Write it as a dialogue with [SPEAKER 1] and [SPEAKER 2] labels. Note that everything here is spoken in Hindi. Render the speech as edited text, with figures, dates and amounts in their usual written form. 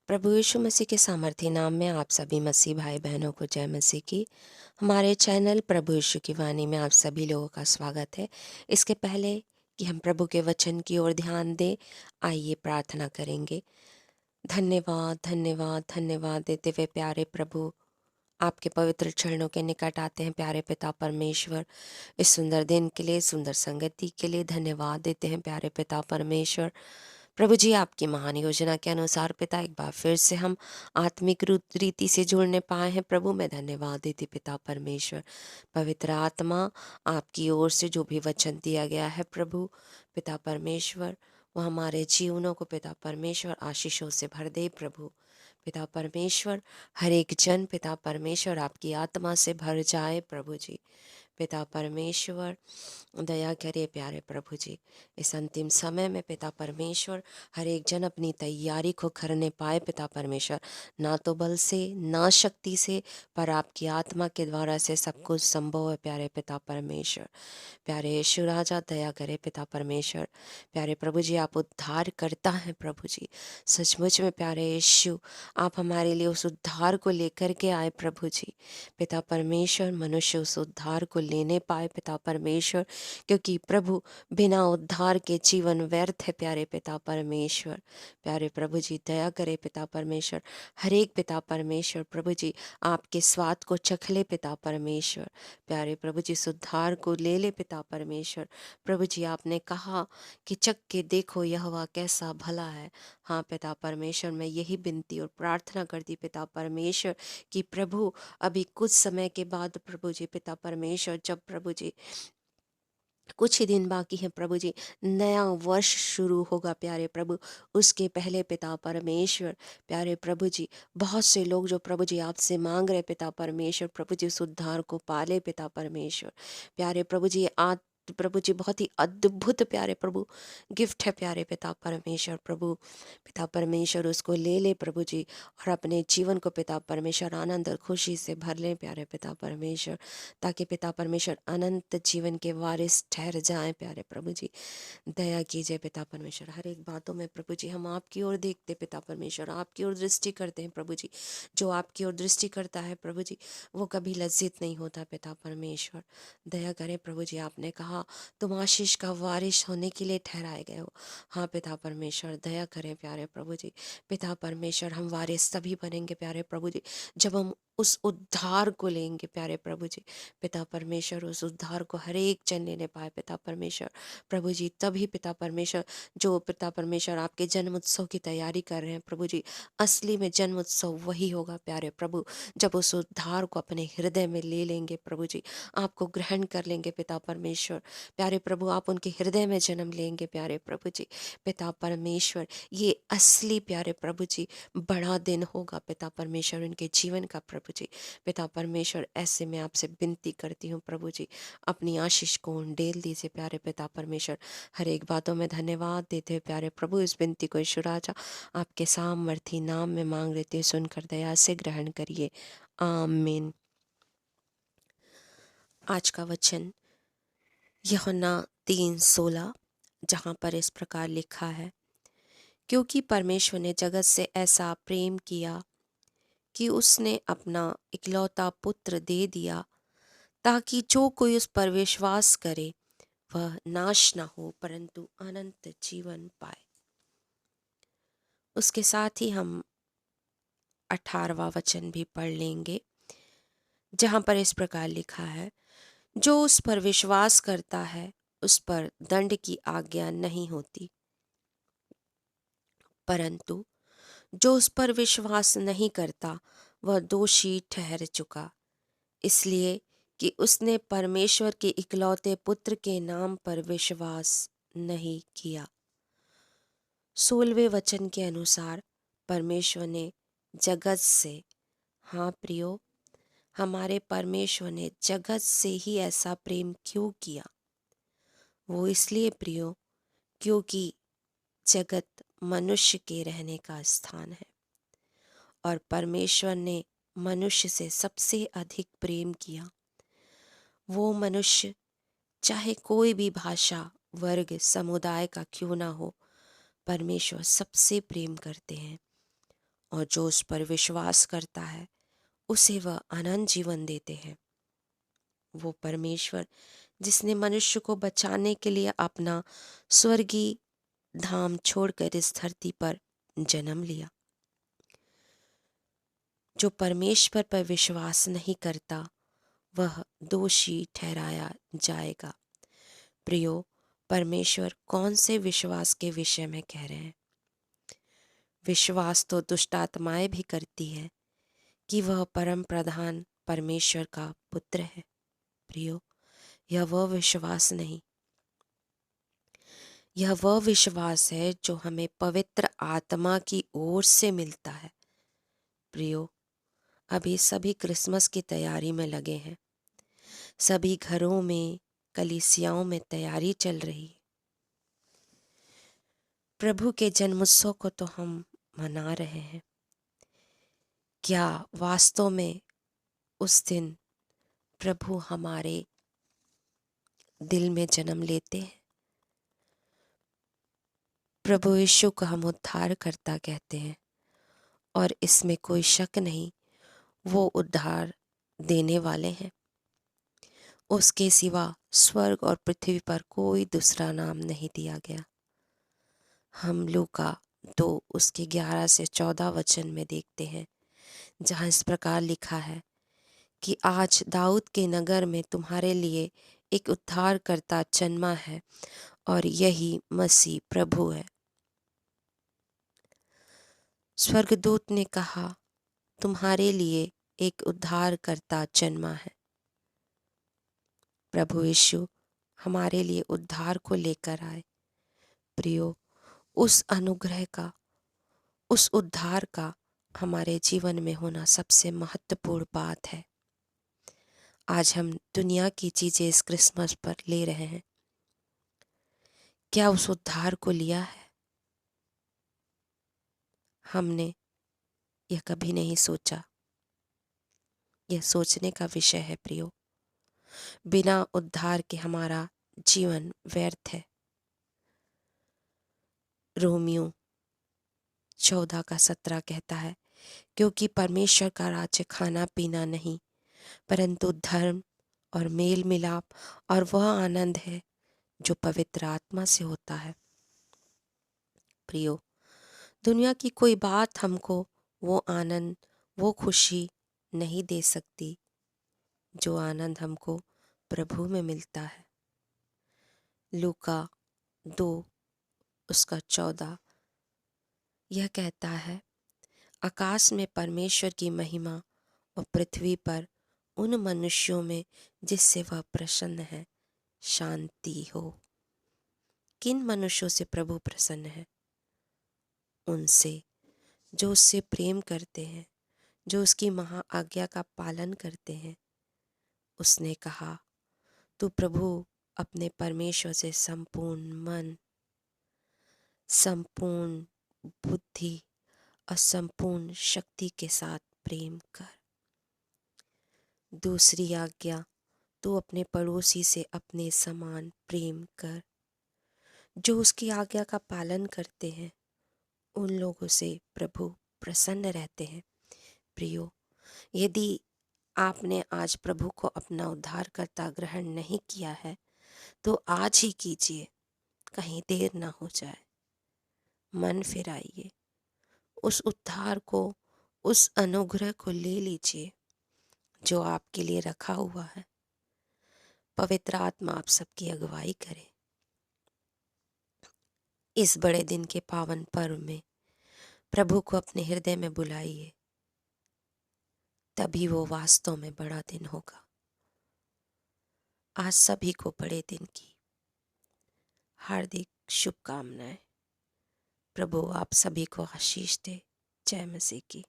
[SPEAKER 1] प्रभु यीशु मसीह के सामर्थी नाम में आप सभी मसीह भाई बहनों को जय मसीह की। हमारे चैनल प्रभु यीशु की वाणी में आप सभी लोगों का स्वागत है। इसके पहले कि हम प्रभु के वचन की ओर ध्यान दें, आइए प्रार्थना करेंगे। धन्यवाद धन्यवाद धन्यवाद देते हुए प्यारे प्रभु, आपके पवित्र चरणों के निकट आते हैं। प्यारे पिता परमेश्वर, इस सुंदर दिन के लिए, सुंदर संगति के लिए धन्यवाद देते हैं। प्यारे पिता परमेश्वर, प्रभु जी आपकी महान योजना के अनुसार पिता एक बार फिर से हम आत्मिक रीति से जुड़ने पाए हैं। प्रभु मैं धन्यवाद देती पिता परमेश्वर। पवित्र आत्मा, आपकी ओर से जो भी वचन दिया गया है प्रभु पिता परमेश्वर, वो हमारे जीवनों को पिता परमेश्वर आशीषों से भर दे। प्रभु पिता परमेश्वर, हर एक जन पिता परमेश्वर आपकी आत्मा से भर जाए। प्रभु जी पिता परमेश्वर, दया करिए प्यारे प्रभु जी। इस अंतिम समय में पिता परमेश्वर, हर एक जन अपनी तैयारी को करने पाए पिता परमेश्वर। ना तो बल से ना शक्ति से, पर आपकी आत्मा के द्वारा से सब कुछ संभव है प्यारे पिता परमेश्वर। प्यारे यीशु राजा, दया करे पिता परमेश्वर। प्यारे प्रभु जी, आप उद्धार करता है प्रभु जी। सचमुच में प्यारे यीशु, आप हमारे लिए उस उद्धार को लेकर के आए प्रभु जी। पिता परमेश्वर, मनुष्य उस उद्धार को लेने पाए पिता परमेश्वर, क्योंकि प्रभु बिना उद्धार के जीवन व्यर्थ है प्यारे पिता परमेश्वर। प्यारे प्रभु जी, दया करे पिता परमेश्वर। हर एक पिता परमेश्वर प्रभु जी, आपके स्वाद को चख ले पिता परमेश्वर। प्यारे प्रभु जी, सुधार को ले ले पिता परमेश्वर। प्रभु जी, आपने कहा कि चख के देखो यहोवा कैसा भला है। हाँ पिता परमेश्वर, मैं यही विनती और प्रार्थना करती पिता परमेश्वर कि प्रभु अभी कुछ समय के बाद प्रभु जी पिता परमेश्वर, जब प्रभु जी कुछ ही दिन बाकी है प्रभु जी, नया वर्ष शुरू होगा प्यारे प्रभु। उसके पहले पिता परमेश्वर, प्यारे प्रभु जी, बहुत से लोग जो प्रभु जी आपसे मांग रहे पिता परमेश्वर, प्रभु जी उस उद्धार को पाले पिता परमेश्वर। प्यारे प्रभु जी, प्रभु जी बहुत ही अद्भुत प्यारे प्रभु गिफ्ट है प्यारे पिता परमेश्वर। प्रभु पिता परमेश्वर उसको ले ले प्रभु जी, और अपने जीवन को पिता परमेश्वर आनंद और खुशी से भर ले प्यारे पिता परमेश्वर, ताकि पिता परमेश्वर अनंत जीवन के वारिस ठहर जाएं प्यारे प्रभु जी। दया कीजिए पिता परमेश्वर। हर एक बातों में प्रभु जी हम आपकी ओर देखते पिता परमेश्वर, आपकी ओर दृष्टि करते हैं प्रभु जी। जो आपकी ओर दृष्टि करता है प्रभु जी, वो कभी लज्जित नहीं होता पिता परमेश्वर। दया करें प्रभु जी, आपने कहा तुम आशीष का वारिस होने के लिए ठहराए गए हो। हाँ पिता परमेश्वर, दया करें प्यारे प्रभु जी। पिता परमेश्वर, हम वारिस तभी बनेंगे प्यारे प्रभु जी, जब हम उस उद्धार को लेंगे प्यारे प्रभु जी। पिता परमेश्वर, उस उद्धार को हर एक जन लेने पाए पिता परमेश्वर। प्रभु जी तभी पिता परमेश्वर, जो पिता परमेश्वर आपके जन्म उत्सव की तैयारी कर रहे हैं प्रभु जी, असली में जन्म उत्सव वही होगा प्यारे प्रभु, जब उस उद्धार को अपने हृदय में ले लेंगे प्रभु जी, आपको ग्रहण कर लेंगे पिता परमेश्वर। प्यारे प्रभु, आप उनके हृदय में जन्म लेंगे प्यारे प्रभु जी। पिता परमेश्वर, ये असली प्यारे प्रभु जी बड़ा दिन होगा पिता परमेश्वर उनके जीवन का प्रभु जी। पिता परमेश्वर, ऐसे में आपसे विनती करती हूँ प्रभु जी, अपनी आशीष को उंडेल दीजिए प्यारे पिता परमेश्वर। हर एक बातों में धन्यवाद देते हुए प्यारे प्रभु, इस विनती को यीशु राजा आपके सामर्थी नाम में मांग लेते हुए सुनकर दया से ग्रहण करिए, आमीन। आज का वचन यूहन्ना 3:16, जहाँ पर इस प्रकार लिखा है, क्योंकि परमेश्वर ने जगत से ऐसा प्रेम किया कि उसने अपना इकलौता पुत्र दे दिया, ताकि जो कोई उस पर विश्वास करे वह नाश न हो परंतु अनंत जीवन पाए। उसके साथ ही हम 18वां वचन भी पढ़ लेंगे, जहाँ पर इस प्रकार लिखा है, जो उस पर विश्वास करता है उस पर दंड की आज्ञा नहीं होती, परंतु जो उस पर विश्वास नहीं करता वह दोषी ठहर चुका, इसलिए कि उसने परमेश्वर के इकलौते पुत्र के नाम पर विश्वास नहीं किया। 16वें वचन के अनुसार परमेश्वर ने जगत से, हाँ प्रियो, हमारे परमेश्वर ने जगत से ही ऐसा प्रेम क्यों किया? वो इसलिए प्रियो, क्योंकि जगत मनुष्य के रहने का स्थान है, और परमेश्वर ने मनुष्य से सबसे अधिक प्रेम किया। वो मनुष्य चाहे कोई भी भाषा, वर्ग, समुदाय का क्यों ना हो, परमेश्वर सबसे प्रेम करते हैं, और जो उस पर विश्वास करता है उसे वह अनंत जीवन देते हैं। वो परमेश्वर जिसने मनुष्य को बचाने के लिए अपना स्वर्गीय धाम छोड़कर इस धरती पर जन्म लिया। जो परमेश्वर पर विश्वास नहीं करता वह दोषी ठहराया जाएगा। प्रियो, परमेश्वर कौन से विश्वास के विषय में कह रहे हैं? विश्वास तो दुष्ट आत्माएं भी करती है कि वह परम प्रधान परमेश्वर का पुत्र है। प्रियो, यह वह विश्वास नहीं, यह वह विश्वास है जो हमें पवित्र आत्मा की ओर से मिलता है। प्रियो, अभी सभी क्रिसमस की तैयारी में लगे हैं। सभी घरों में, कलीसियाओं में तैयारी चल रही है। प्रभु के जन्मोत्सव को तो हम मना रहे हैं। क्या वास्तव में उस दिन प्रभु हमारे दिल में जन्म लेते हैं? प्रभु यीशु को हम उद्धारकर्ता कहते हैं और इसमें कोई शक नहीं, वो उद्धार देने वाले हैं। उसके सिवा स्वर्ग और पृथ्वी पर कोई दूसरा नाम नहीं दिया गया। हम लूका 2 उसके 11 से 14 वचन में देखते हैं, जहाँ इस प्रकार लिखा है कि आज दाऊद के नगर में तुम्हारे लिए एक उद्धारकर्ता जन्मा है और यही मसीह प्रभु है। स्वर्गदूत ने कहा, तुम्हारे लिए एक उद्धारकर्ता जन्मा है। प्रभु यीशु हमारे लिए उद्धार को लेकर आए। प्रियो, उस अनुग्रह का, उस उद्धार का हमारे जीवन में होना सबसे महत्वपूर्ण बात है। आज हम दुनिया की चीजें इस क्रिसमस पर ले रहे हैं। क्या उस उद्धार को लिया है? हमने यह कभी नहीं सोचा। यह सोचने का विषय है प्रियो। बिना उद्धार के हमारा जीवन व्यर्थ है। रोमियो 14:17 कहता है, क्योंकि परमेश्वर का राज्य खाना पीना नहीं परंतु धर्म और मेल मिलाप और वह आनंद है जो पवित्र आत्मा से होता है। प्रियो, दुनिया की कोई बात हमको वो आनंद, वो खुशी नहीं दे सकती जो आनंद हमको प्रभु में मिलता है। लूका 2 उसका 14 यह कहता है, आकाश में परमेश्वर की महिमा और पृथ्वी पर उन मनुष्यों में जिससे वह प्रसन्न है शांति हो। किन मनुष्यों से प्रभु प्रसन्न है? उनसे जो उससे प्रेम करते हैं, जो उसकी महा आज्ञा का पालन करते हैं। उसने कहा, तू प्रभु अपने परमेश्वर से संपूर्ण मन, संपूर्ण बुद्धि और संपूर्ण शक्ति के साथ प्रेम कर। दूसरी आज्ञा, तू अपने पड़ोसी से अपने समान प्रेम कर। जो उसकी आज्ञा का पालन करते हैं उन लोगों से प्रभु प्रसन्न रहते हैं। प्रियो, यदि आपने आज प्रभु को अपना उद्धारकर्ता ग्रहण नहीं किया है तो आज ही कीजिए, कहीं देर ना हो जाए। मन फिराइए, उस उद्धार को, उस अनुग्रह को ले लीजिए जो आपके लिए रखा हुआ है। पवित्र आत्मा आप सबकी अगुवाई करे। इस बड़े दिन के पावन पर्व में प्रभु को अपने हृदय में बुलाइए, तभी वो वास्तव में बड़ा दिन होगा। आज सभी को बड़े दिन की हार्दिक शुभकामनाएं। प्रभु आप सभी को आशीष दे। जय मसीह की।